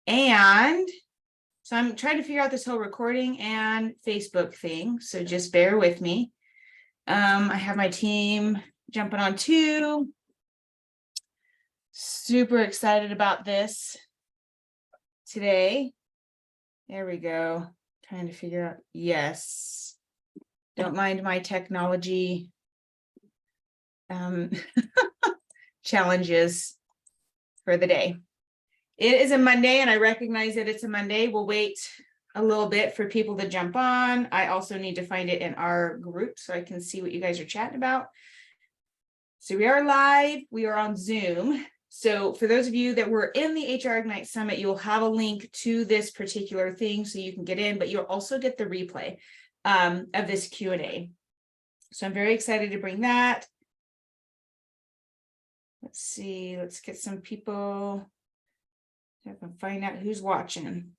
And so I'm trying to figure out this whole recording and Facebook thing. So just bear with me. I have my team jumping on too. Super excited about this today. There we go. Trying to figure out. Yes. Don't mind my technology challenges for the day. It is a Monday, and I recognize that it's a Monday. We'll wait a little bit for people to jump on. I also need to find it in our group so I can see what you guys are chatting about. So we are live. We are on Zoom. So for those of you that were in the HR Ignite Summit, you'll have a link to this particular thing so you can get in, but you'll also get the replay of this Q&A. So I'm very excited to bring that. Let's see. Let's get some people. I can find out who's watching.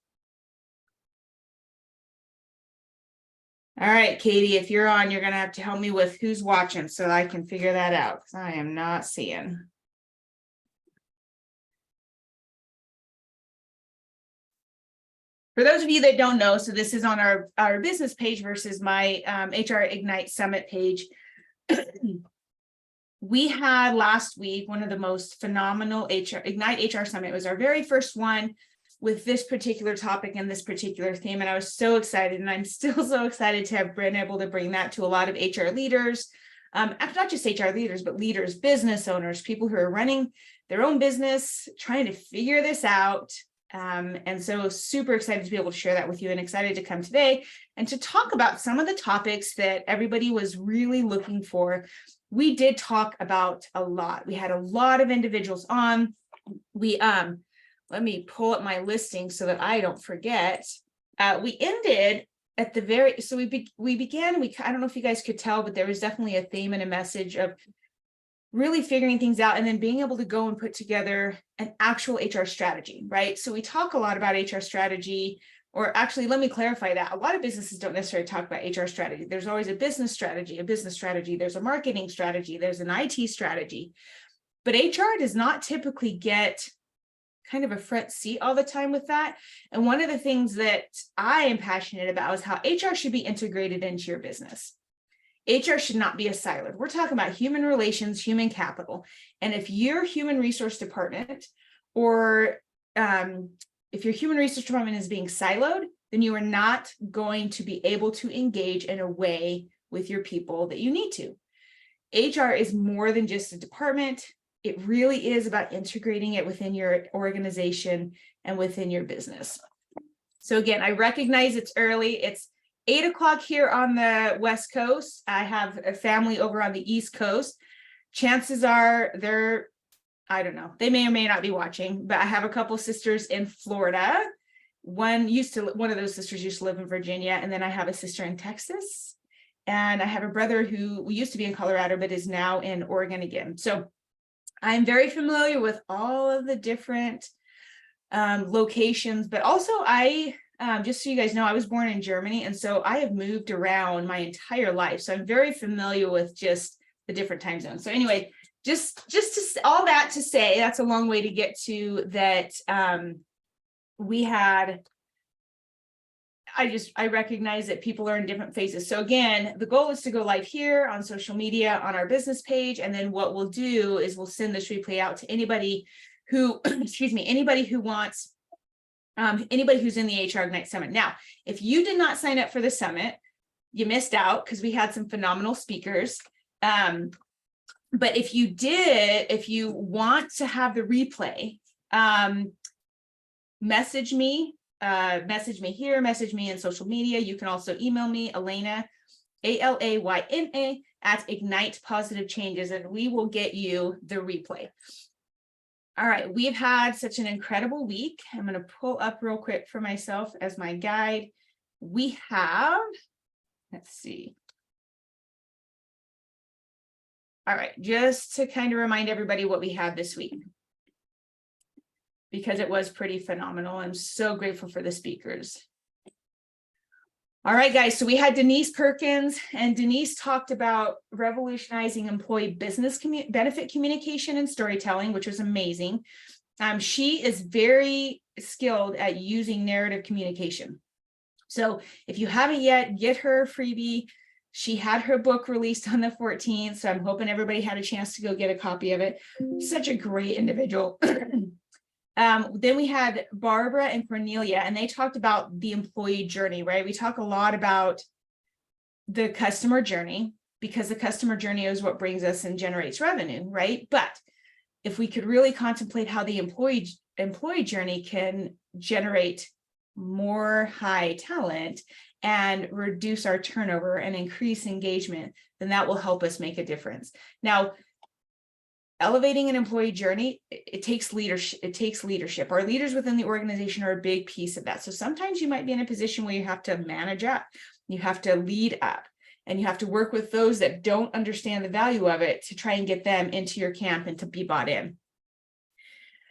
All right, Katie, if you're on, you're going to have to help me with who's watching so I can figure that out because I am not seeing. For those of you that don't know, so this is on our business page versus my HR Ignite Summit page. We had last week one of the most phenomenal Ignite HR Summit. It was our very first one with this particular topic and this particular theme. And I was so excited, and I'm still so excited to have been able to bring that to a lot of HR leaders, not just HR leaders, but leaders, business owners, people who are running their own business, trying to figure this out. And so super excited to be able to share that with you and excited to come today and to talk about some of the topics that everybody was really looking for. We did talk about a lot. We had a lot of individuals on. We let me pull up my listing so that I don't forget. We ended at the very, so we began, I don't know if you guys could tell, but there was definitely a theme and a message of really figuring things out and then being able to go and put together an actual HR strategy, right? So we talk a lot about HR strategy, or actually, let me clarify that. A lot of businesses don't necessarily talk about HR strategy. There's always a business strategy, there's a marketing strategy, there's an IT strategy. But HR does not typically get kind of a front seat all the time with that. And one of the things that I am passionate about is how HR should be integrated into your business. HR should not be a siloed. We're talking about human relations, human capital. And if your human resource department or if your human resource department is being siloed, then you are not going to be able to engage in a way with your people that you need to. HR is more than just a department. It really is about integrating it within your organization and within your business. So again, I recognize it's early. It's 8 o'clock here on the West Coast. I have a family over on the East Coast. Chances are I don't know, they may or may not be watching, but I have a couple sisters in Florida. One of those sisters used to live in Virginia, and then I have a sister in Texas, and I have a brother who used to be in Colorado, but is now in Oregon again. So I'm very familiar with all of the different locations, but also just so you guys know, I was born in Germany, and so I have moved around my entire life. So I'm very familiar with just the different time zones. So anyway, just to all that to say, that's a long way to get to that. I recognize that people are in different phases. So again, the goal is to go live here on social media, on our business page. And then what we'll do is we'll send this replay out to anybody who, anybody who wants, anybody who's in the HR Ignite Summit. Now, if you did not sign up for the summit, you missed out because we had some phenomenal speakers. But if you did, if you want to have the replay, message me here, message me in social media. You can also email me, Alayna, ALAYNA @Ignite Positive Changes, and we will get you the replay. All right, we've had such an incredible week. I'm going to pull up real quick for myself as my guide. We have, let's see. All right, just to kind of remind everybody what we had this week, because it was pretty phenomenal. I'm so grateful for the speakers. All right, guys, so we had Denise Perkins, and Denise talked about revolutionizing employee business benefit communication and storytelling, which was amazing. She is very skilled at using narrative communication. So if you haven't yet, get her a freebie. She had her book released on the 14th, so I'm hoping everybody had a chance to go get a copy of it. Such a great individual. Then we had Barbara and Cornelia, and they talked about the employee journey, right? We talk a lot about the customer journey, because the customer journey is what brings us and generates revenue, right? But if we could really contemplate how the employee journey can generate more high talent and reduce our turnover and increase engagement, then that will help us make a difference. Now, elevating an employee journey, it takes leadership. Our leaders within the organization are a big piece of that. So sometimes you might be in a position where you have to manage up, you have to lead up, and you have to work with those that don't understand the value of it to try and get them into your camp and to be bought in.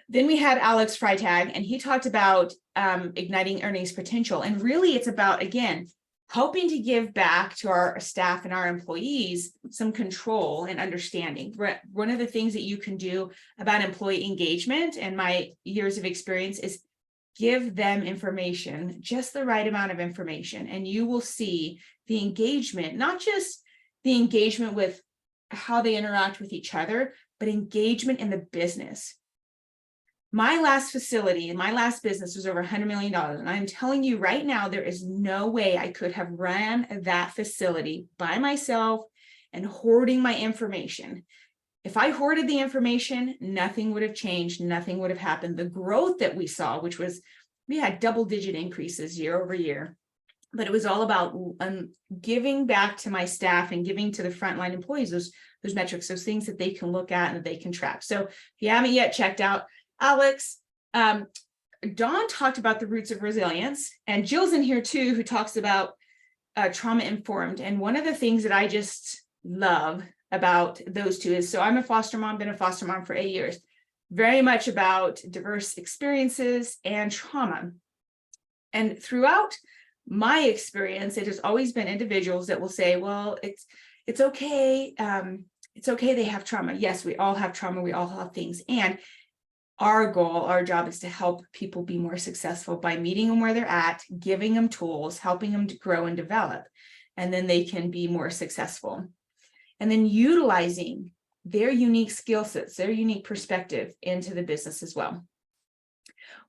Then we had Alex Freitag, and he talked about igniting earnings potential. And really it's about, again, helping to give back to our staff and our employees some control and understanding. One of the things that you can do about employee engagement, and my years of experience, is give them information, just the right amount of information, and you will see the engagement, not just the engagement with how they interact with each other, but engagement in the business. My last facility and my last business was over $100 million. And I'm telling you right now, there is no way I could have ran that facility by myself and hoarding my information. If I hoarded the information, nothing would have changed. Nothing would have happened. The growth that we saw, which was, we had double-digit increases year over year, but it was all about giving back to my staff and giving to the frontline employees those metrics, those things that they can look at and that they can track. So if you haven't yet checked out Alex, Dawn talked about the roots of resilience, and Jill's in here too, who talks about trauma informed. And one of the things that I just love about those two is, so I'm a foster mom, been a foster mom for 8 years, very much about diverse experiences and trauma. And throughout my experience, it has always been individuals that will say, well, it's okay. It's okay. They have trauma. Yes, we all have trauma. We all have things. And our goal, our job is to help people be more successful by meeting them where they're at, giving them tools, helping them to grow and develop, and then they can be more successful. And then utilizing their unique skill sets, their unique perspective into the business as well.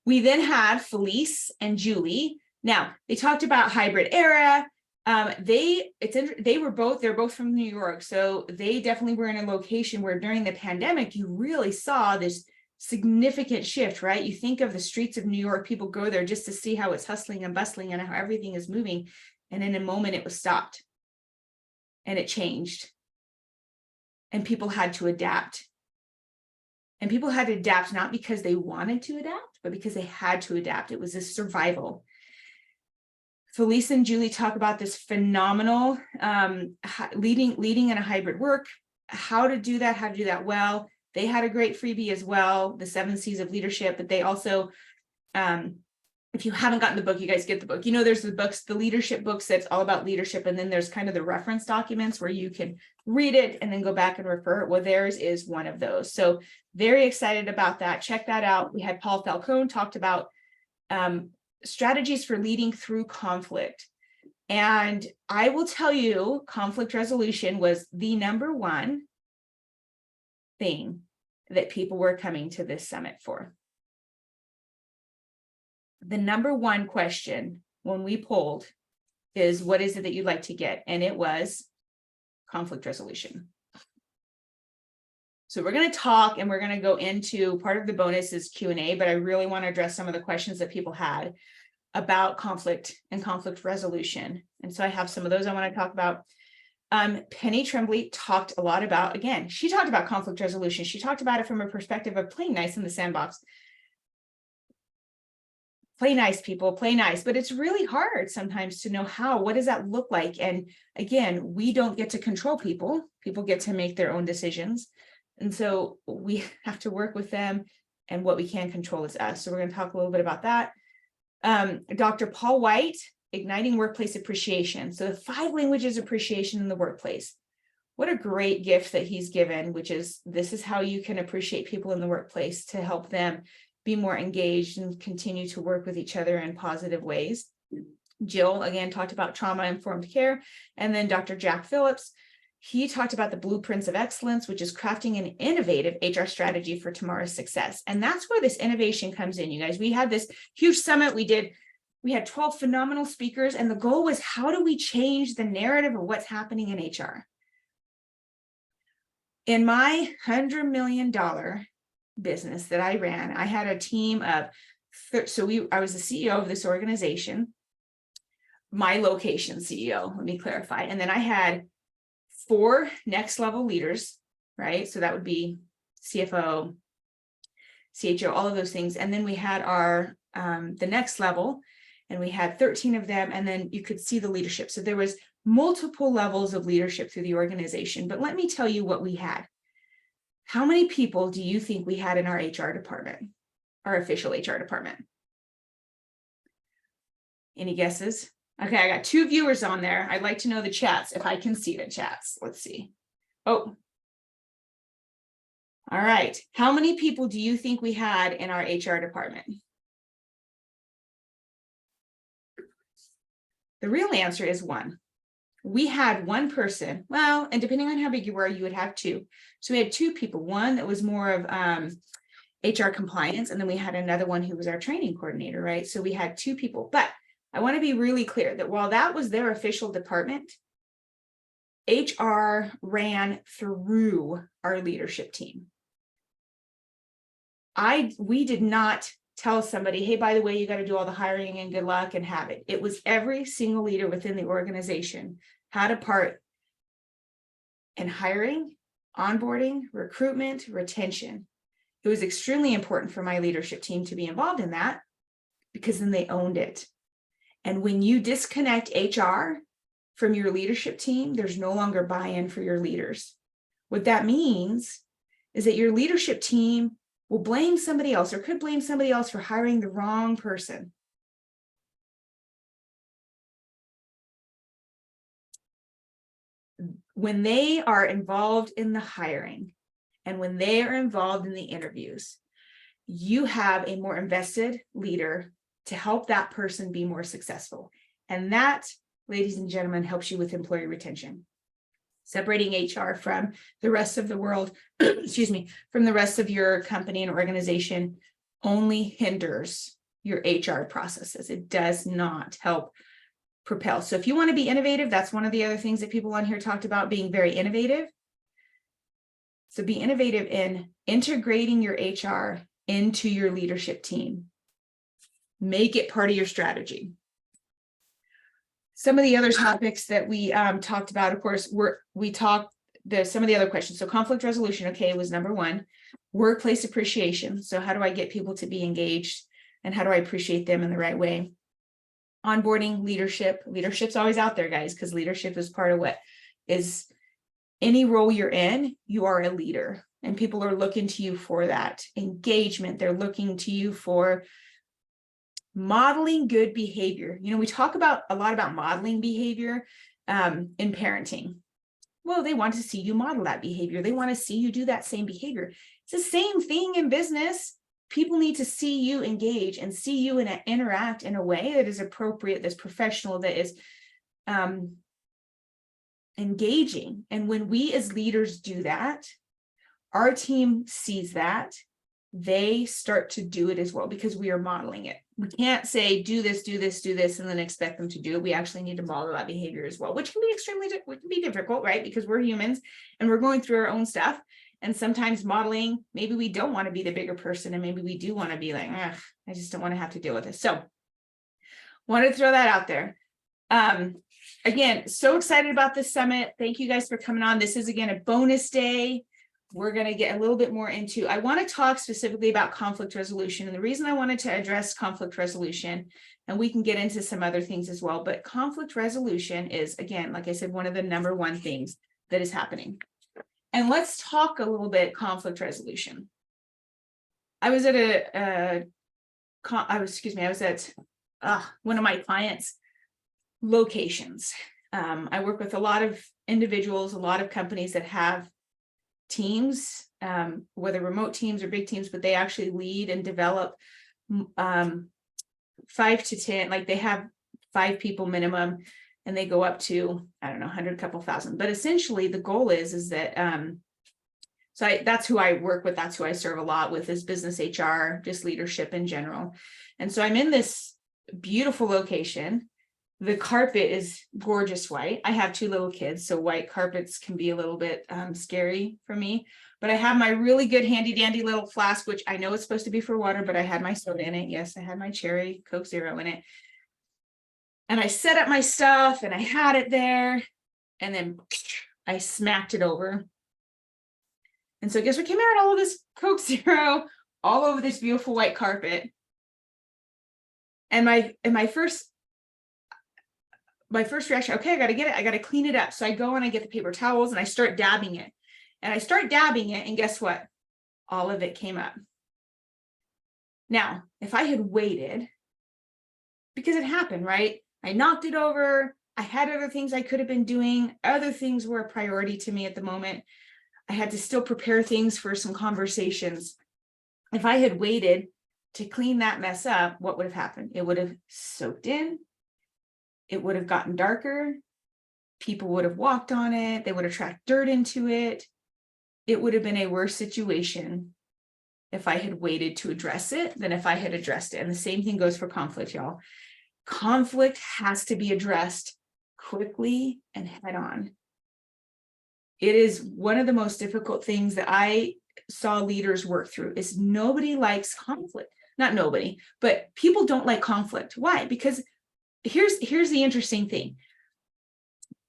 We then had Felice and Julie. Now, they talked about hybrid era. They're both from New York. So they definitely were in a location where during the pandemic, you really saw this significant shift, right? You think of the streets of New York, people go there just to see how it's hustling and bustling and how everything is moving. And in a moment it was stopped and it changed. And people had to adapt. And people had to adapt not because they wanted to adapt, but because they had to adapt. It was a survival. Felice and Julie talk about this phenomenal leading in a hybrid work, how to do that well. They had a great freebie as well, the 7 C's of leadership, but they also, if you haven't gotten the book, you guys get the book. You know, there's the books, the leadership books that's all about leadership. And then there's kind of the reference documents where you can read it and then go back and refer. Well, theirs is one of those. So very excited about that. Check that out. We had Paul Falcone talked about strategies for leading through conflict. And I will tell you, conflict resolution was the #1 thing that people were coming to this summit for. The #1 question when we polled is, what is it that you'd like to get? And it was conflict resolution. So we're going to talk and we're going to go into part of the bonus is Q&A, but I really want to address some of the questions that people had about conflict and conflict resolution. And so I have some of those I want to talk about. Penny Tremblay talked a lot about, again, she talked about conflict resolution. She talked about it from a perspective of playing nice in the sandbox. Play nice, people, play nice. But it's really hard sometimes to know how, what does that look like? And again, we don't get to control people. People get to make their own decisions. And so we have to work with them, and what we can control is us. So we're going to talk a little bit about that. Dr. Paul White, Igniting Workplace Appreciation. So the 5 languages of appreciation in the workplace. what a great gift that he's given, which is, this is how you can appreciate people in the workplace to help them be more engaged and continue to work with each other in positive ways. Jill, again, talked about trauma-informed care. And then Dr. Jack Phillips, he talked about the blueprints of excellence, which is crafting an innovative HR strategy for tomorrow's success. And that's where this innovation comes in, you guys. We had this huge summit. We had 12 phenomenal speakers, and the goal was, how do we change the narrative of what's happening in HR? In my $100 million business that I ran, I had a team of, I was the CEO of this organization, my location CEO, let me clarify. And then I had 4 next level leaders, right? So that would be CFO, CHO, all of those things. And then we had our, the next level, and we had 13 of them. And then you could see the leadership. So there was multiple levels of leadership through the organization. But let me tell you what we had. How many people do you think we had in our HR department, our official HR department? Any guesses? Okay, I got 2 viewers on there. I'd like to know the chats, if I can see the chats. Let's see. Oh. All right. How many people do you think we had in our HR department? The real answer is 1. We had 1 person, well, and depending on how big you were, you would have 2. So we had 2 people, one that was more of HR compliance, and then we had another one who was our training coordinator, right? So we had 2 people, but I want to be really clear that while that was their official department, HR ran through our leadership team. We did not tell somebody, hey, by the way, you got to do all the hiring and good luck and have it. It was every single leader within the organization had a part in hiring, onboarding, recruitment, retention. It was extremely important for my leadership team to be involved in that, because then they owned it. And when you disconnect HR from your leadership team, there's no longer buy-in for your leaders. What that means is that your leadership team will blame somebody else, or could blame somebody else for hiring the wrong person. When they are involved in the hiring and when they are involved in the interviews, you have a more invested leader to help that person be more successful. And that, ladies and gentlemen, helps you with employee retention. Separating HR from the rest of the world, excuse me, from the rest of your company and organization only hinders your HR processes. It does not help propel. So if you want to be innovative, that's one of the other things that people on here talked about, being very innovative. So be innovative in integrating your HR into your leadership team. Make it part of your strategy. Some of the other topics that we talked about, of course, some of the other questions. So conflict resolution, okay, was number 1. Workplace appreciation. So how do I get people to be engaged, and how do I appreciate them in the right way? Onboarding, leadership. Leadership's always out there, guys, because leadership is part of what is any role you're in, you are a leader, and people are looking to you for that engagement. They're looking to you for modeling good behavior. You know, we talk a lot about modeling behavior in parenting. Well, they want to see you model that behavior. They want to see you do that same behavior. It's the same thing in business. People need to see you engage and see you interact in a way that is appropriate, that's professional, that is engaging. And when we as leaders do that, our team sees that, they start to do it as well, because we are modeling it. We can't say, do this, do this, do this, and then expect them to do it. We actually need to model that behavior as well, which can be difficult, right? Because we're humans and we're going through our own stuff. And sometimes modeling, maybe we don't want to be the bigger person, and maybe we do want to be like, I just don't want to have to deal with this. So wanted to throw that out there. Again, so excited about this summit. Thank you guys for coming on. This is, again, a bonus day. We're going to get a little bit more into, I want to talk specifically about conflict resolution. And the reason I wanted to address conflict resolution, and we can get into some other things as well, but conflict resolution is, again, like I said, one of the number 1 things that is happening. And let's talk a little bit conflict resolution. I was at one of my clients' locations. I work with a lot of individuals, a lot of companies that have teams, whether remote teams or big teams, but they actually lead and develop 5 to 10, like they have 5 people minimum, and they go up to, I don't know, 100, couple thousand. But essentially the goal is that, that's who I work with. That's who I serve a lot with, is business HR, just leadership in general. And so I'm in this beautiful location. The carpet is gorgeous white. I have 2 little kids, so white carpets can be a little bit scary for me. But I have my really good handy dandy little flask, which I know it's supposed to be for water, but I had my soda in it. Yes, I had my cherry Coke Zero in it. And I set up my stuff and I had it there, and then I smacked it over. And so guess what came out? All of this Coke Zero all over this beautiful white carpet. And my first reaction, okay, I got to get it. I got to clean it up. So I go and I get the paper towels and I start dabbing it. And I start dabbing it, and guess what? All of it came up. Now, if I had waited, because it happened, right? I knocked it over. I had other things I could have been doing. Other things were a priority to me at the moment. I had to still prepare things for some conversations. If I had waited to clean that mess up, what would have happened? It would have soaked in. It would have gotten darker. People would have walked on it. They would have tracked dirt into it. It would have been a worse situation if I had waited to address it than if I had addressed it. And the same thing goes for conflict, y'all. Conflict has to be addressed quickly and head on. It is one of the most difficult things that I saw leaders work through. Is nobody likes conflict. Not nobody, but people don't like conflict. Why? Because here's the interesting thing.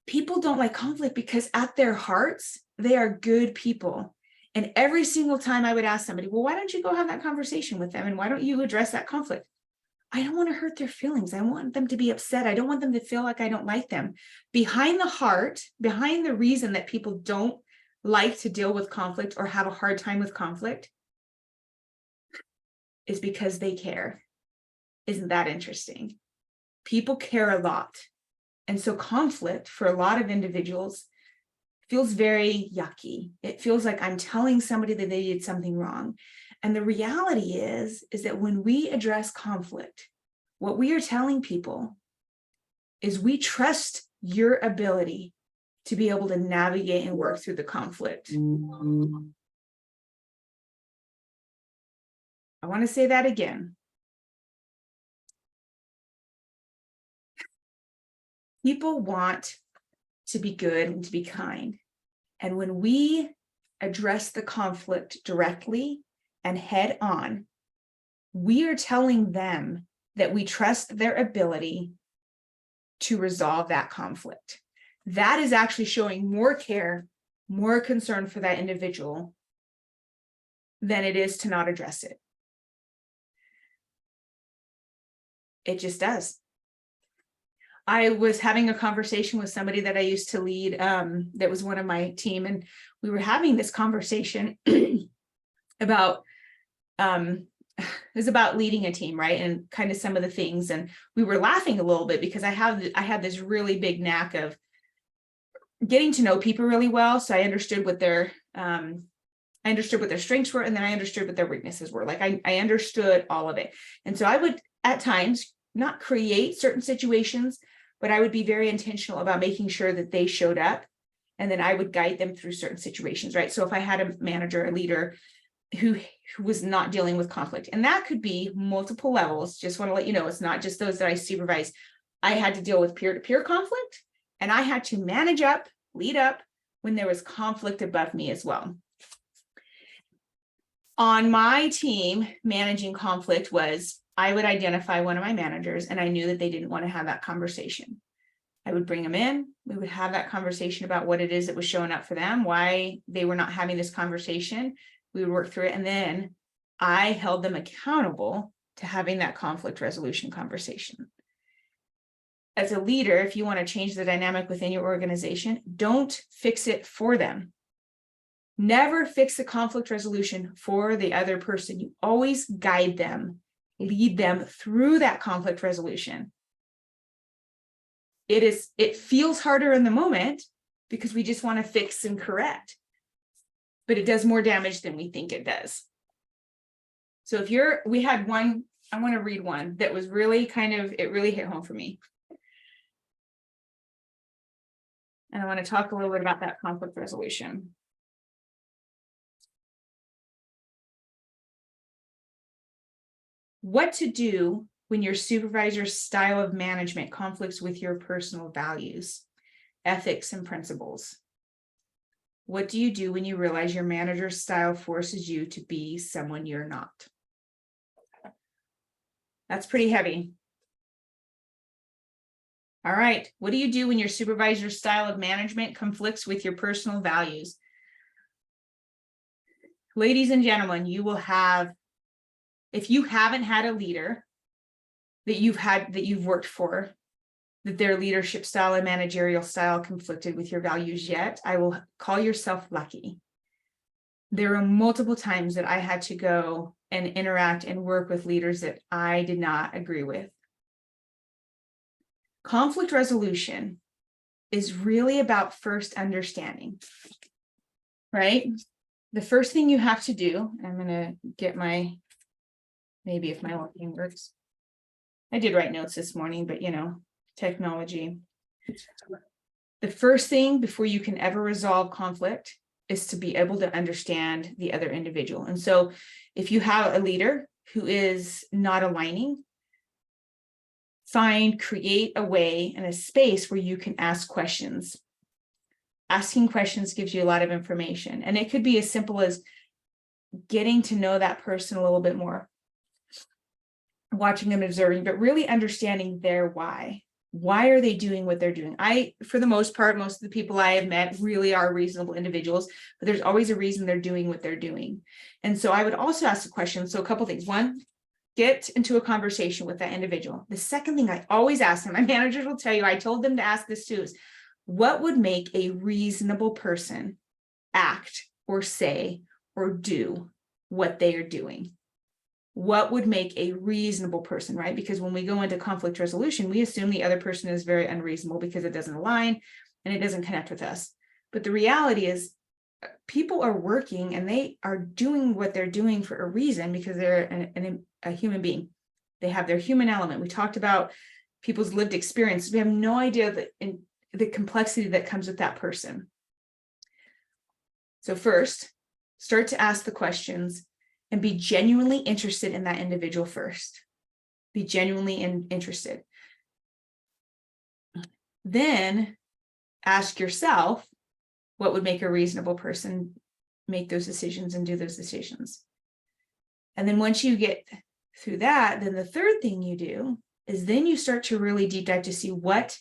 People don't like conflict because at their hearts, they are good people. And every single time I would ask somebody, well, why don't you go have that conversation with them? And why don't you address that conflict? I don't want to hurt their feelings. I want them to be upset. I don't want them to feel like I don't like them. Behind the heart, behind the reason that people don't like to deal with conflict or have a hard time with conflict, is because they care. Isn't that interesting? People care a lot. And so conflict for a lot of individuals feels very yucky. It feels like I'm telling somebody that they did something wrong. And the reality is that when we address conflict, what we are telling people is we trust your ability to be able to navigate and work through the conflict. I want to say that again. People want to be good and to be kind. And when we address the conflict directly and head on, we are telling them that we trust their ability to resolve that conflict. That is actually showing more care, more concern for that individual than it is to not address it. It just does. I was having a conversation with somebody that I used to lead, that was one of my team, and we were having this conversation about, it was about leading a team, right? And kind of some of the things, and we were laughing a little bit because I had this really big knack of getting to know people really well. So I understood what their strengths were, and then I understood what their weaknesses were. Like I understood all of it. And so I would at times not create certain situations, but I would be very intentional about making sure that they showed up, and then I would guide them through certain situations, right? So if I had a manager, a leader who was not dealing with conflict, and that could be multiple levels, just want to let you know, it's not just those that I supervise. I had to deal with peer-to-peer conflict, and I had to manage up, lead up when there was conflict above me as well. On my team, managing conflict was, I would identify one of my managers, and I knew that they didn't want to have that conversation. I would bring them in. We would have that conversation about what it is that was showing up for them, why they were not having this conversation. We would work through it. And then I held them accountable to having that conflict resolution conversation. As a leader, if you want to change the dynamic within your organization, don't fix it for them. Never fix the conflict resolution for the other person. You always guide them, lead them through that conflict resolution. It feels harder in the moment, because we just want to fix and correct. But it does more damage than we think it does. So we had one, I want to read one that was really it really hit home for me. And I want to talk a little bit about that conflict resolution. What to do when your supervisor's style of management conflicts with your personal values, ethics, and principles. What do you do when you realize your manager's style forces you to be someone you're not? That's pretty heavy. All right. What do you do when your supervisor's style of management conflicts with your personal values? Ladies and gentlemen, you will have, if you haven't had a leader that you've worked for, that their leadership style and managerial style conflicted with your values yet, I will call yourself lucky. There were multiple times that I had to go and interact and work with leaders that I did not agree with. Conflict resolution is really about first understanding, right? The first thing you have to do, I'm going to get maybe if my looking works. I did write notes this morning, but technology. The first thing before you can ever resolve conflict is to be able to understand the other individual. And so if you have a leader who is not aligning, create a way and a space where you can ask questions. Asking questions gives you a lot of information. And it could be as simple as getting to know that person a little bit more, watching them, observing, but really understanding their why. Why are they doing what they're doing? For the most part, most of the people I have met really are reasonable individuals, but there's always a reason they're doing what they're doing. And so I would also ask a question. So a couple things. One, get into a conversation with that individual. The second thing I always ask them, my managers will tell you, I told them to ask this too, is what would make a reasonable person act or say or do what they are doing? What would make a reasonable person, right? Because when we go into conflict resolution, we assume the other person is very unreasonable because it doesn't align and it doesn't connect with us. But the reality is people are working and they are doing what they're doing for a reason because they're a human being. They have their human element. We talked about people's lived experience. We have no idea the complexity that comes with that person. So first, start to ask the questions and be genuinely interested in that individual first. Be genuinely interested. Then ask yourself, what would make a reasonable person make those decisions and do those decisions? And then once you get through that, then the third thing you do is then you start to really deep dive to see what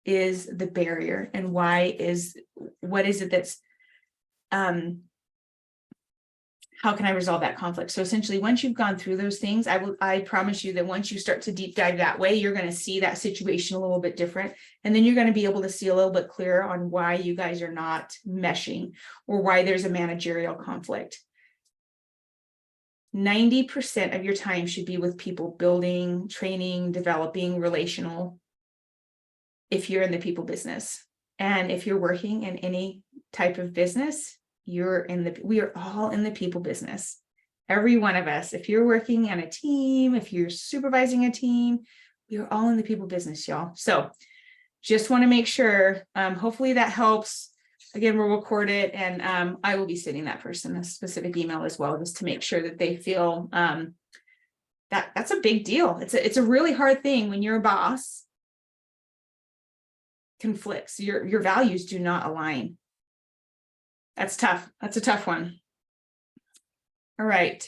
is the barrier and what is it that's, how can I resolve that conflict? So essentially, once you've gone through those things, I promise you that once you start to deep dive that way, you're going to see that situation a little bit different. And then you're going to be able to see a little bit clearer on why you guys are not meshing or why there's a managerial conflict. 90% of your time should be with people building, training, developing, relational, if you're in the people business. And if you're working in any type of business, we are all in the people business. Every one of us, if you're working on a team, if you're supervising a team, we are all in the people business, y'all. So just want to make sure, hopefully that helps. Again, we'll record it and I will be sending that person a specific email as well, just to make sure that they feel that's a big deal. It's a really hard thing when your boss conflicts, your values do not align. That's tough. That's a tough one. All right.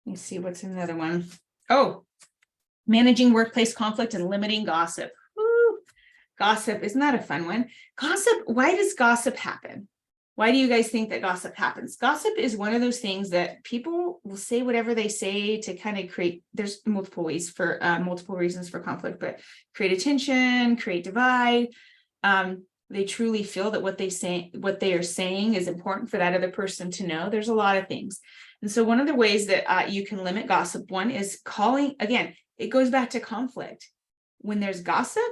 Let me see what's another one. Oh, managing workplace conflict and limiting gossip. Woo. Gossip, isn't that a fun one? Gossip, why does gossip happen? Why do you guys think that gossip happens? Gossip is one of those things that people will say whatever they say to kind of create, there's multiple ways for multiple reasons for conflict, but create attention, create divide. They truly feel that what they are saying is important for that other person to know. There's a lot of things. And so one of the ways that you can limit gossip, one is calling, again, it goes back to conflict. When there's gossip,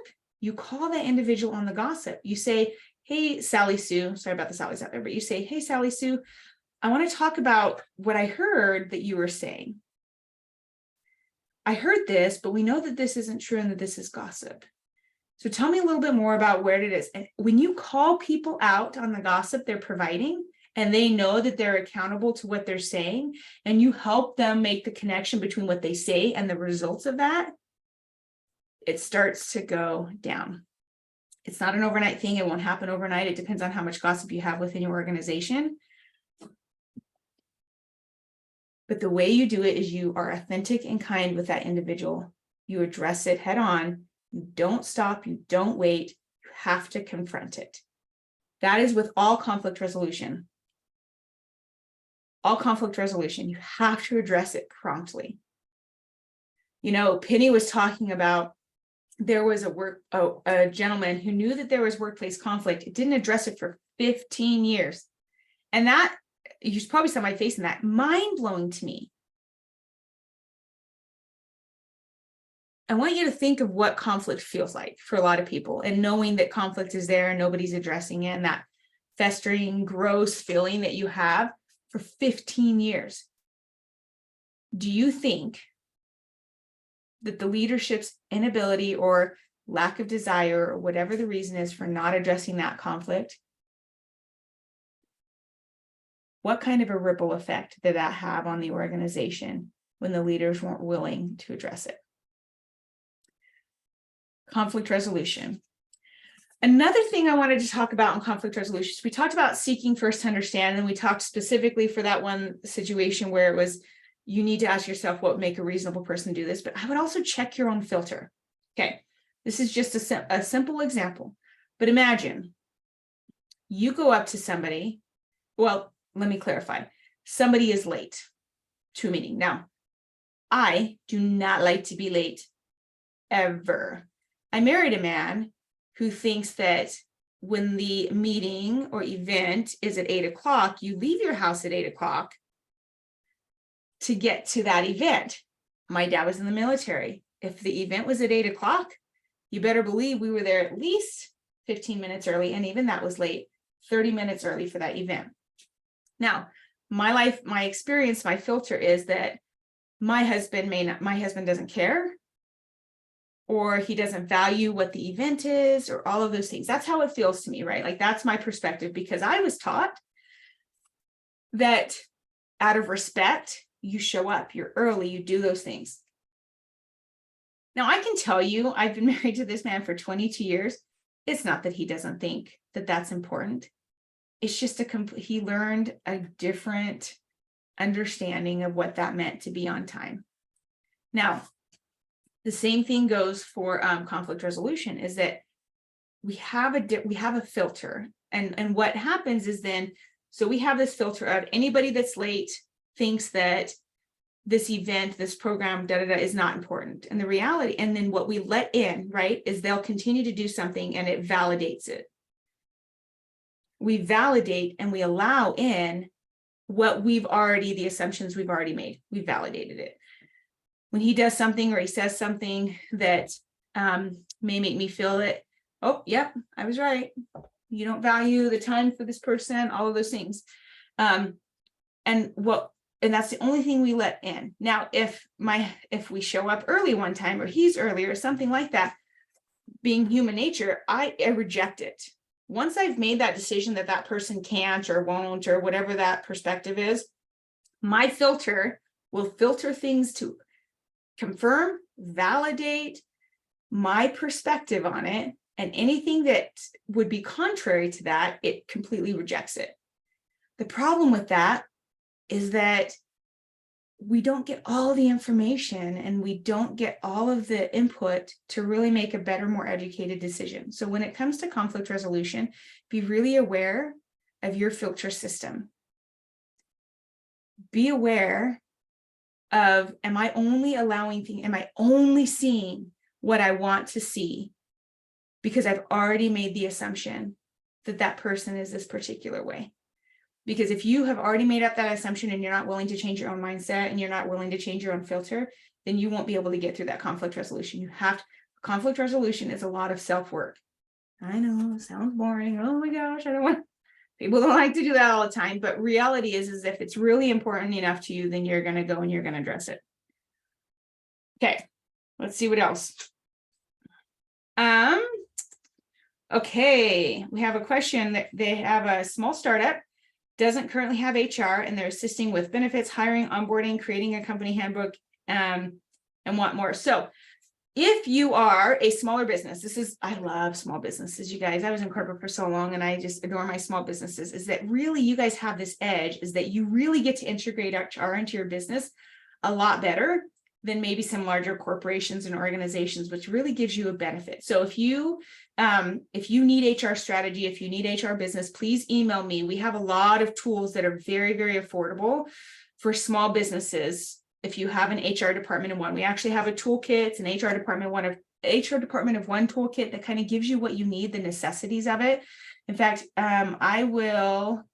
you call that individual on the gossip. You say, hey, Sally Sue, sorry about the Sallys out there, but you say, hey, Sally Sue, I want to talk about what I heard that you were saying. I heard this, but we know that this isn't true and that this is gossip. So tell me a little bit more about where it is. And when you call people out on the gossip they're providing, and they know that they're accountable to what they're saying, and you help them make the connection between what they say and the results of that, it starts to go down. It's not an overnight thing. It won't happen overnight. It depends on how much gossip you have within your organization. But the way you do it is you are authentic and kind with that individual. You address it head on. You don't stop. You don't wait. You have to confront it. That is with all conflict resolution. All conflict resolution, you have to address it promptly. You know, Penny was talking about there was a gentleman who knew that there was workplace conflict. It didn't address it for 15 years. And that, you probably saw my face in that, mind-blowing to me. I want you to think of what conflict feels like for a lot of people, and knowing that conflict is there and nobody's addressing it, and that festering, gross feeling that you have for 15 years. Do you think that the leadership's inability or lack of desire, or whatever the reason is for not addressing that conflict, what kind of a ripple effect did that have on the organization when the leaders weren't willing to address it? Conflict resolution. Another thing I wanted to talk about in conflict resolution is we talked about seeking first to understand, and we talked specifically for that one situation where it was, you need to ask yourself what would make a reasonable person do this, but I would also check your own filter. Okay, this is just a simple example, but imagine you go up to somebody, well, let me clarify. Somebody is late to a meeting. Now, I do not like to be late ever. I married a man who thinks that when the meeting or event is at 8 o'clock, you leave your house at 8 o'clock to get to that event. My dad was in the military. If the event was at 8 o'clock, you better believe we were there at least 15 minutes early, and even that was late, 30 minutes early for that event. Now, my experience, my filter is that my husband doesn't care, or he doesn't value what the event is, or all of those things. That's how it feels to me, right? Like, that's my perspective, because I was taught that out of respect, you show up, you're early, you do those things. Now, I can tell you, I've been married to this man for 22 years. It's not that he doesn't think that that's important. It's just he learned a different understanding of what that meant to be on time. Now, the same thing goes for conflict resolution, is that we have a filter, and what happens is then, so we have this filter of anybody that's late thinks that this event, this program, is not important. And the reality, and then what we let in, right, is they'll continue to do something and it validates it. We validate and we allow in what the assumptions we've already made. We validated it. When he does something or he says something that may make me feel that, oh, yep, I was right. You don't value the time for this person, all of those things. And that's the only thing we let in. Now, if we show up early one time, or he's early or something like that, being human nature, I reject it. Once I've made that decision that that person can't or won't, or whatever that perspective is, my filter will filter things to confirm, validate my perspective on it, and anything that would be contrary to that, it completely rejects it. The problem with that is that we don't get all the information, and we don't get all of the input to really make a better, more educated decision. So when it comes to conflict resolution, be really aware of your filter system. Be aware of, am I only seeing what I want to see because I've already made the assumption that that person is this particular way? Because if you have already made up that assumption and you're not willing to change your own mindset, and you're not willing to change your own filter, then you won't be able to get through that conflict resolution. conflict resolution is a lot of self-work. I know, sounds boring. Oh my gosh, I don't want, people don't like to do that all the time, but reality is if it's really important enough to you, then you're going to go and you're going to address it. Okay, let's see what else. Okay, we have a question that they have a small startup, doesn't currently have HR, and they're assisting with benefits, hiring, onboarding, creating a company handbook, and want more. So if you are a smaller business, I love small businesses, you guys. I was in corporate for so long and I just adore my small businesses, is that really you guys have this edge, is that you really get to integrate HR into your business a lot better than maybe some larger corporations and organizations, which really gives you a benefit. So if you need HR strategy, if you need HR business, please email me. We have a lot of tools that are very, very affordable for small businesses. If you have an HR department of one, we actually have a toolkit, it's an HR department of one toolkit that kind of gives you what you need, the necessities of it. In fact, I will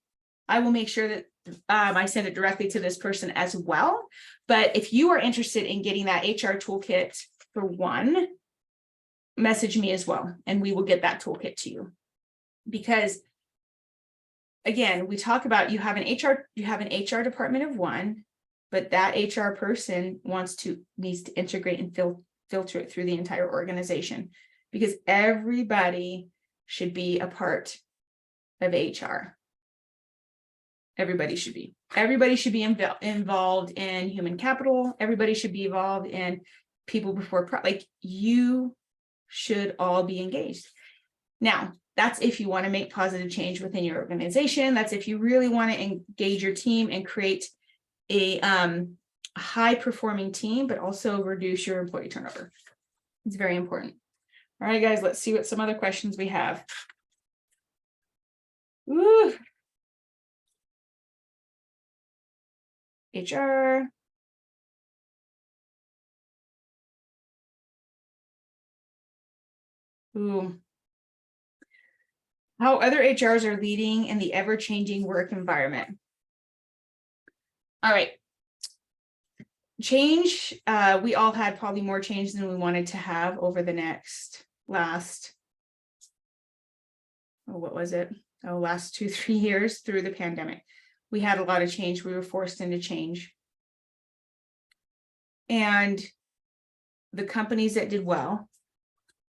make sure that I send it directly to this person as well. But if you are interested in getting that HR toolkit for one, message me as well, and we will get that toolkit to you. Because again, we talk about you have an HR department of one, but that HR person needs to integrate and filter it through the entire organization, because everybody should be a part of HR. Everybody should be involved in human capital. Everybody should be involved in people before, like you should all be engaged. Now, that's if you want to make positive change within your organization. That's if you really want to engage your team and create a high performing team, but also reduce your employee turnover. It's very important. All right, guys, let's see what some other questions we have. Ooh. HR. Ooh. How other HRs are leading in the ever-changing work environment. All right. Change. We all had probably more change than we wanted to have over the last 2-3 years through the pandemic. We had a lot of change. We were forced into change. And the companies that did well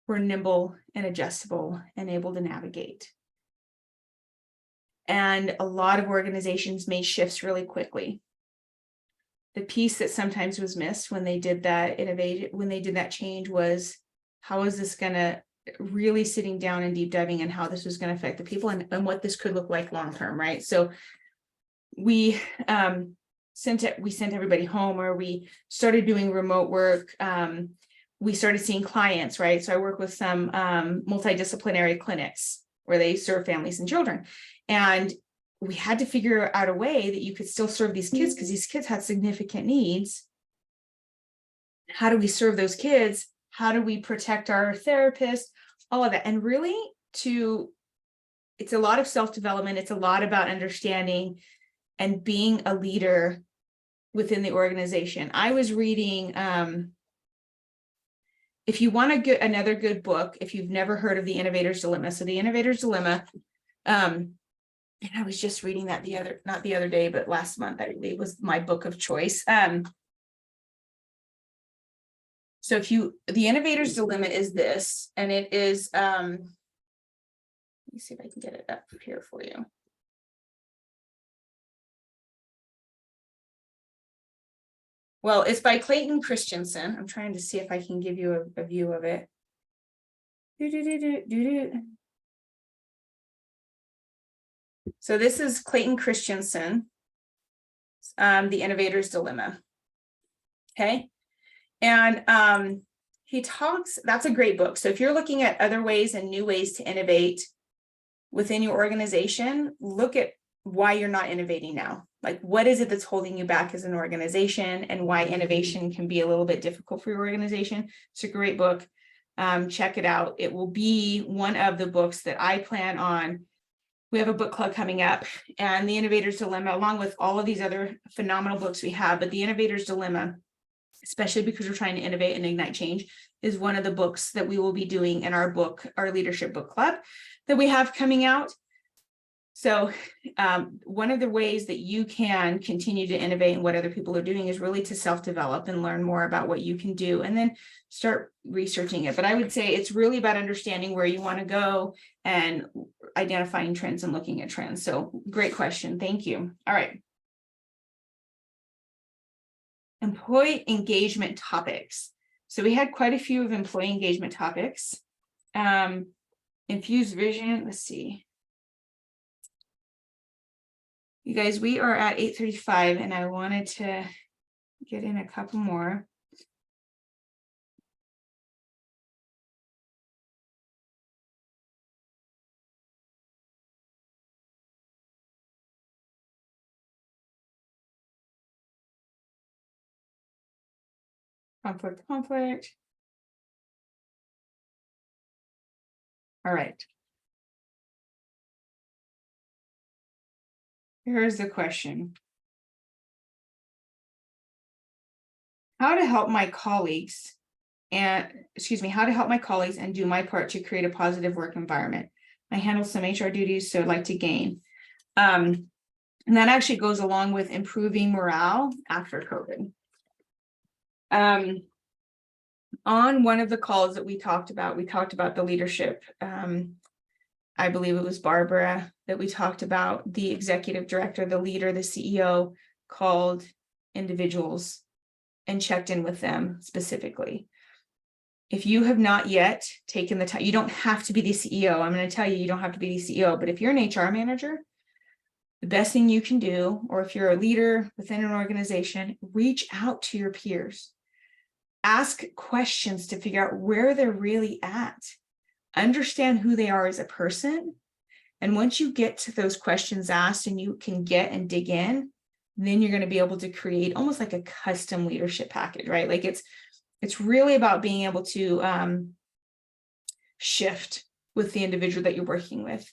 were nimble and adjustable and able to navigate. And a lot of organizations made shifts really quickly. The piece that sometimes was missed when they did that change was, how is this going to really sitting down and deep diving and how this was going to affect the people and what this could look like long term, right? So we sent everybody home, or we started doing remote work. We started seeing clients, right? So I work with some multidisciplinary clinics where they serve families and children. And we had to figure out a way that you could still serve these kids, because these kids had significant needs. How do we serve those kids? How do we protect our therapists? All of that. And really it's a lot of self-development. It's a lot about understanding and being a leader within the organization. I was reading, if you want to get another good book, if you've never heard of The Innovator's Dilemma. So The Innovator's Dilemma, and I was just reading that not the other day, but last month, it was my book of choice. So The Innovator's Dilemma is this, and it is, let me see if I can get it up here for you. Well, it's by Clayton Christensen. I'm trying to see if I can give you a view of it. So this is Clayton Christensen, The Innovator's Dilemma. Okay. And he talks, that's a great book. So if you're looking at other ways and new ways to innovate within your organization, look at why you're not innovating now. Like, what is it that's holding you back as an organization, and why innovation can be a little bit difficult for your organization. It's a great book. Check it out. It will be one of the books that I plan on. We have a book club coming up, and The Innovator's Dilemma, along with all of these other phenomenal books we have, but The Innovator's Dilemma especially because we're trying to innovate and ignite change, is one of the books that we will be doing in our leadership book club that we have coming out. So one of the ways that you can continue to innovate and what other people are doing is really to self-develop and learn more about what you can do and then start researching it. But I would say it's really about understanding where you want to go and identifying trends and looking at trends. So great question. Thank you. All right. Employee engagement topics. So we had quite a few of employee engagement topics. Infused vision. Let's see. You guys, we are at 8:35 and I wanted to get in a couple more. Conflict. All right. Here's the question. How to help my colleagues and do my part to create a positive work environment. I handle some HR duties, so I'd like to gain. And that actually goes along with improving morale after COVID. On one of the calls that we talked about the leadership. I believe it was Barbara that we talked about. The executive director, the leader, the CEO called individuals and checked in with them specifically. If you have not yet taken the time, you don't have to be the CEO. I'm going to tell you, you don't have to be the CEO, but if you're an HR manager, the best thing you can do, or if you're a leader within an organization, reach out to your peers. Ask questions to figure out where they're really at. Understand who they are as a person. And once you get to those questions asked and you can get and dig in, then you're going to be able to create almost like a custom leadership package, right? Like it's really about being able to shift with the individual that you're working with.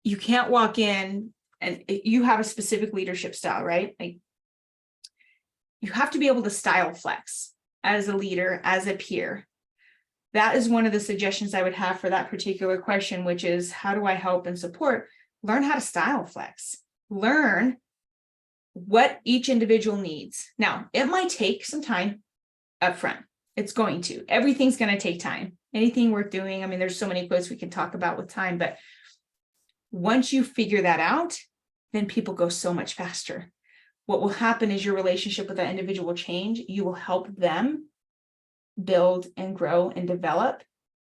You can't walk in and you have a specific leadership style, right? Like you have to be able to style flex as a leader, as a peer. That is one of the suggestions I would have for that particular question, which is how do I help and support? Learn how to style flex. Learn what each individual needs. Now, it might take some time up front. It's going to. Everything's going to take time. Anything worth doing. I mean, there's so many quotes we can talk about with time, but once you figure that out, then people go so much faster. What will happen is your relationship with that individual will change. You will help them build and grow and develop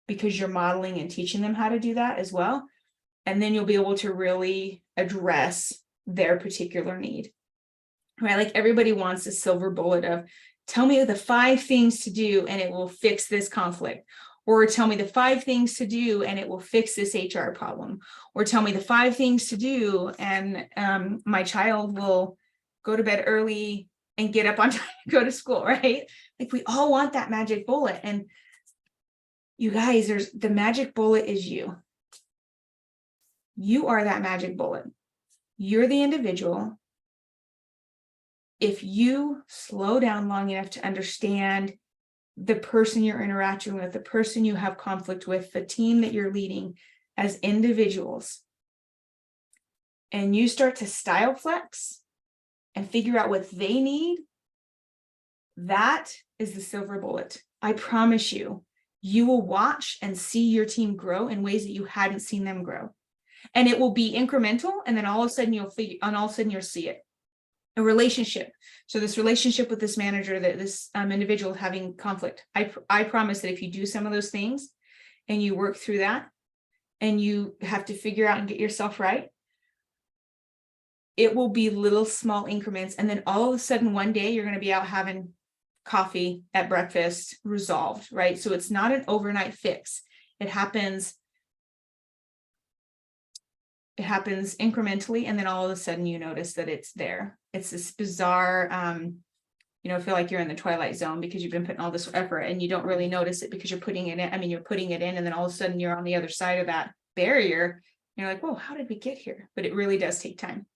because you're modeling and teaching them how to do that as well. And then you'll be able to really address their particular need, right? Like everybody wants a silver bullet of tell me the 5 things to do and it will fix this conflict, or tell me the 5 things to do and it will fix this HR problem, or tell me the 5 things to do and my child will go to bed early and get up on time to go to school, right? Like we all want that magic bullet. And you guys, the magic bullet is you. You are that magic bullet. You're the individual. If you slow down long enough to understand the person you're interacting with, the person you have conflict with, the team that you're leading as individuals, and you start to style flex and figure out what they need, that is the silver bullet. I promise you, you will watch and see your team grow in ways that you hadn't seen them grow. And it will be incremental. And then all of a sudden you'll see it. A relationship. So this relationship with this manager, that this individual having conflict. I promise that if you do some of those things and you work through that and you have to figure out and get yourself right, it will be little small increments. And then all of a sudden one day you're going to be out having coffee at breakfast, resolved, right? So it's not an overnight fix. It happens incrementally. And then all of a sudden you notice that it's there. It's this bizarre, feel like you're in the twilight zone because you've been putting all this effort and you don't really notice it because you're putting it in. I mean, you're putting it in and then all of a sudden you're on the other side of that barrier. You're like, whoa, how did we get here? But it really does take time.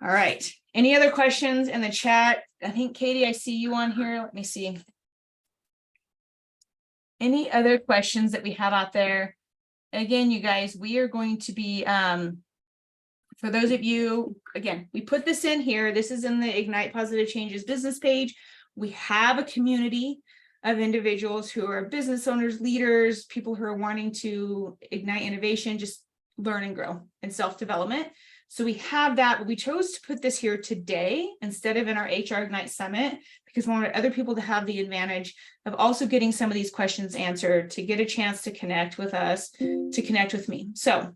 All right. Any other questions in the chat? I think, Katie, I see you on here. Let me see. Any other questions that we have out there? Again, you guys, we are going to be, for those of you, again, we put this in here. This is in the Ignite Positive Changes business page. We have a community of individuals who are business owners, leaders, people who are wanting to ignite innovation, just learn and grow and self-development. So we have that, but we chose to put this here today instead of in our HR Ignite Summit, because we wanted other people to have the advantage of also getting some of these questions answered, to get a chance to connect with us, to connect with me. So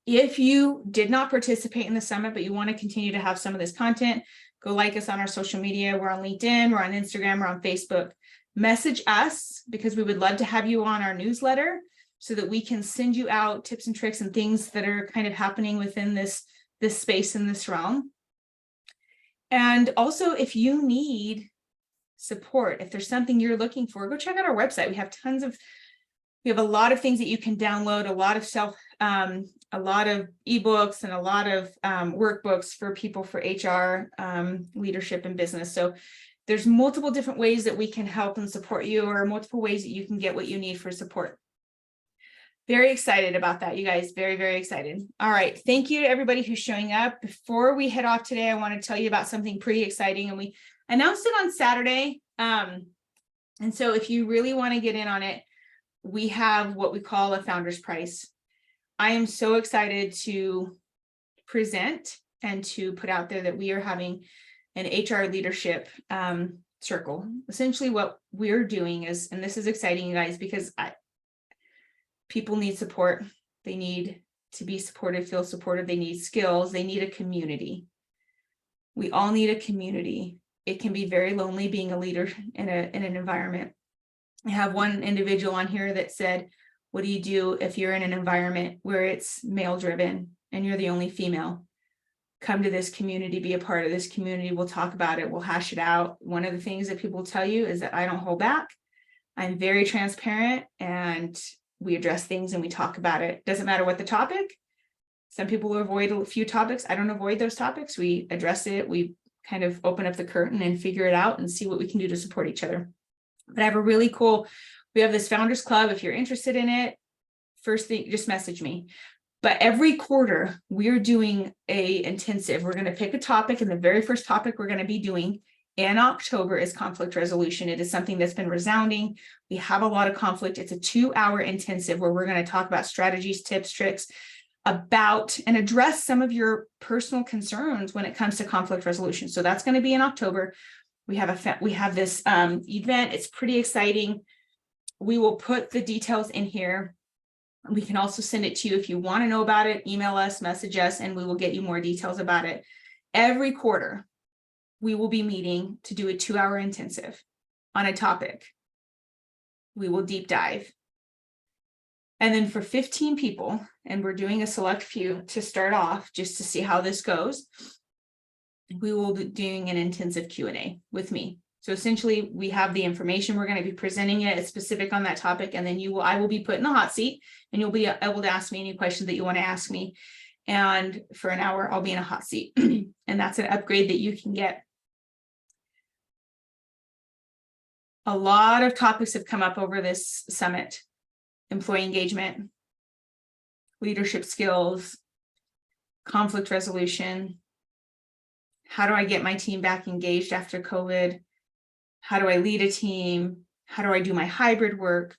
if you did not participate in the summit, but you want to continue to have some of this content, go like us on our social media. We're on LinkedIn, we're on Instagram, we're on Facebook. Message us, because we would love to have you on our newsletter so that we can send you out tips and tricks and things that are kind of happening within this space in this realm. And also, if you need support, if there's something you're looking for, go check out our website. We have a lot of things that you can download, a lot of ebooks and a lot of workbooks for people for HR, leadership and business. So there's multiple different ways that we can help and support you, or multiple ways that you can get what you need for support. Very excited about that, you guys. Very, very excited. All right. Thank you to everybody who's showing up. Before we head off today, I want to tell you about something pretty exciting, and we announced it on Saturday. And so if you really want to get in on it, we have what we call a founder's prize. I am so excited to present and to put out there that we are having an HR leadership circle. Essentially what we're doing is, and this is exciting, you guys, because people need support. They need to be supported, feel supported. They need skills. They need a community. We all need a community. It can be very lonely being a leader in an environment. I have one individual on here that said, what do you do if you're in an environment where it's male driven and you're the only female? Come to this community, be a part of this community. We'll talk about it. We'll hash it out. One of the things that people tell you is that I don't hold back. I'm very transparent, and we address things and we talk about it. Doesn't matter what the topic. Some people will avoid a few topics. I don't avoid those topics. We address it. We kind of open up the curtain and figure it out and see what we can do to support each other. But I have a really cool, we have this Founders Club. If you're interested in it, first thing, just message me. But every quarter, we're doing a intensive. We're going to pick a topic, and the very first topic we're going to be doing in October is conflict resolution. It is something that's been resounding. We have a lot of conflict. It's a 2-hour intensive where we're going to talk about strategies, tips, tricks, about and address some of your personal concerns when it comes to conflict resolution. So that's going to be in October. We have this event. It's pretty exciting. We will put the details in here. We can also send it to you if you want to know about it. Email us, message us, and we will get you more details about it. Every quarter, we will be meeting to do a 2-hour intensive on a topic. We will deep dive. And then for 15 people, and we're doing a select few to start off just to see how this goes, we will be doing an intensive Q&A with me. So essentially, we have the information. We're going to be presenting it. It's specific on that topic. And then I will be put in the hot seat, and you'll be able to ask me any questions that you want to ask me. And for an hour, I'll be in a hot seat. And that's an upgrade that you can get. A lot of topics have come up over this summit: employee engagement, leadership skills, conflict resolution. How do I get my team back engaged after COVID? How do I lead a team? How do I do my hybrid work?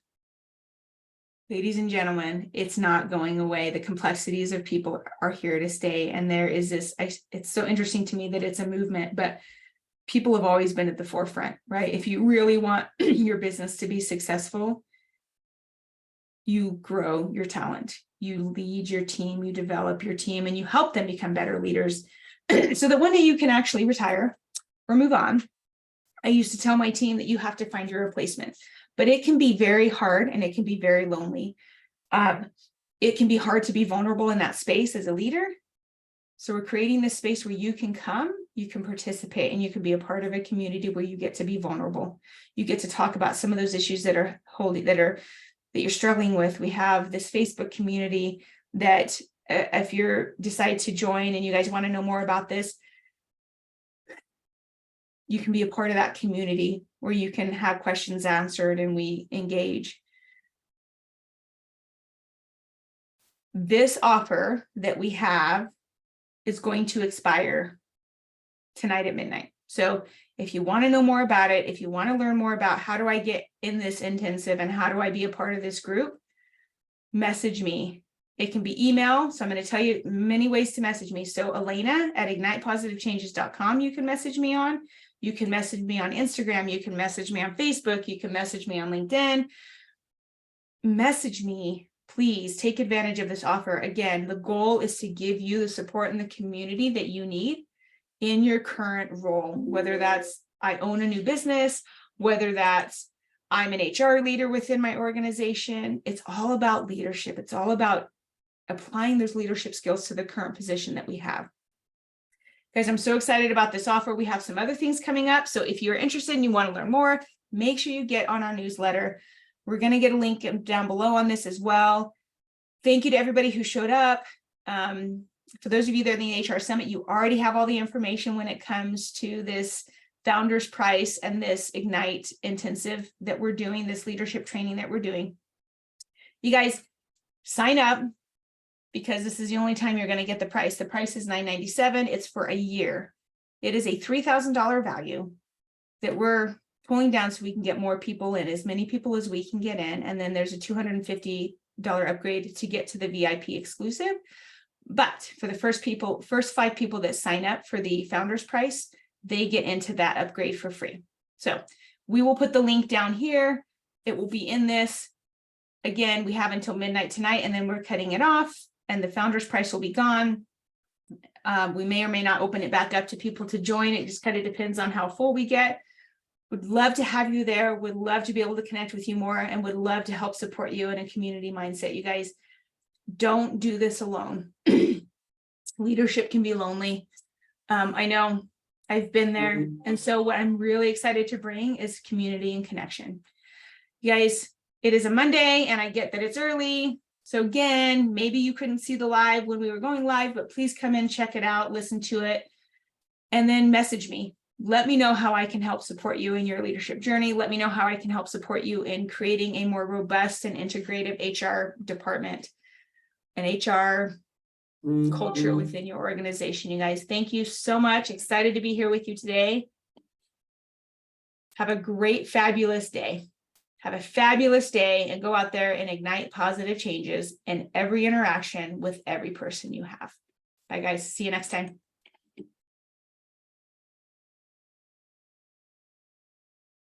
Ladies and gentlemen, it's not going away. The complexities of people are here to stay. And there is this, it's so interesting to me that it's a movement, but people have always been at the forefront, right? If you really want your business to be successful, you grow your talent, you lead your team, you develop your team, and you help them become better leaders so that one day you can actually retire or move on. I used to tell my team that you have to find your replacement, but it can be very hard and it can be very lonely. It can be hard to be vulnerable in that space as a leader. So we're creating this space where you can come, you can participate, and you can be a part of a community where you get to be vulnerable. You get to talk about some of those issues that you're struggling with. We have this Facebook community that if you decide to join and you guys want to know more about this, you can be a part of that community where you can have questions answered and we engage. This offer that we have is going to expire tonight at midnight. So if you want to know more about it, if you want to learn more about how do I get in this intensive and how do I be a part of this group, message me. It can be email. So I'm going to tell you many ways to message me. So Alayna at ignitepositivechanges.com, you can message me on. You can message me on Instagram. You can message me on Facebook. You can message me on LinkedIn. Message me, please. Take advantage of this offer. Again, the goal is to give you the support and the community that you need in your current role, whether that's I own a new business, whether that's I'm an HR leader within my organization. It's all about leadership. It's all about applying those leadership skills to the current position that we have. Guys, I'm so excited about this offer. We have some other things coming up. So if you're interested and you want to learn more, make sure you get on our newsletter. We're going to get a link down below on this as well. Thank you to everybody who showed up. For those of you that are in the HR Summit, you already have all the information when it comes to this Founders Price and this Ignite Intensive that we're doing, this leadership training that we're doing. You guys sign up because this is the only time you're going to get the price. The price is $997. It's for a year. It is a $3,000 value that we're pulling down so we can get more people in, as many people as we can get in. And then there's a $250 upgrade to get to the VIP exclusive. But for the first 5 people that sign up for the Founders Price, they get into that upgrade for free. So we will put the link down here. It will be in this. Again, we have until midnight tonight, and then we're cutting it off, and the Founders Price will be gone. We may or may not open it back up to people to join. It just kind of depends on how full we get. Would love to have you there. Would love to be able to connect with you more, and would love to help support you in a community mindset. You guys, don't do this alone. Leadership can be lonely. I know I've been there. And so what I'm really excited to bring is community and connection. You guys, it is a Monday and I get that it's early. So again, maybe you couldn't see the live when we were going live, but please come in, check it out, listen to it, and then message me. Let me know how I can help support you in your leadership journey. Let me know how I can help support you in creating a more robust and integrative HR department and HR culture within your organization. You guys, thank you so much. Excited to be here with you today. Have a great, fabulous day. Have a fabulous day and go out there and ignite positive changes in every interaction with every person you have. Bye, guys. See you next time.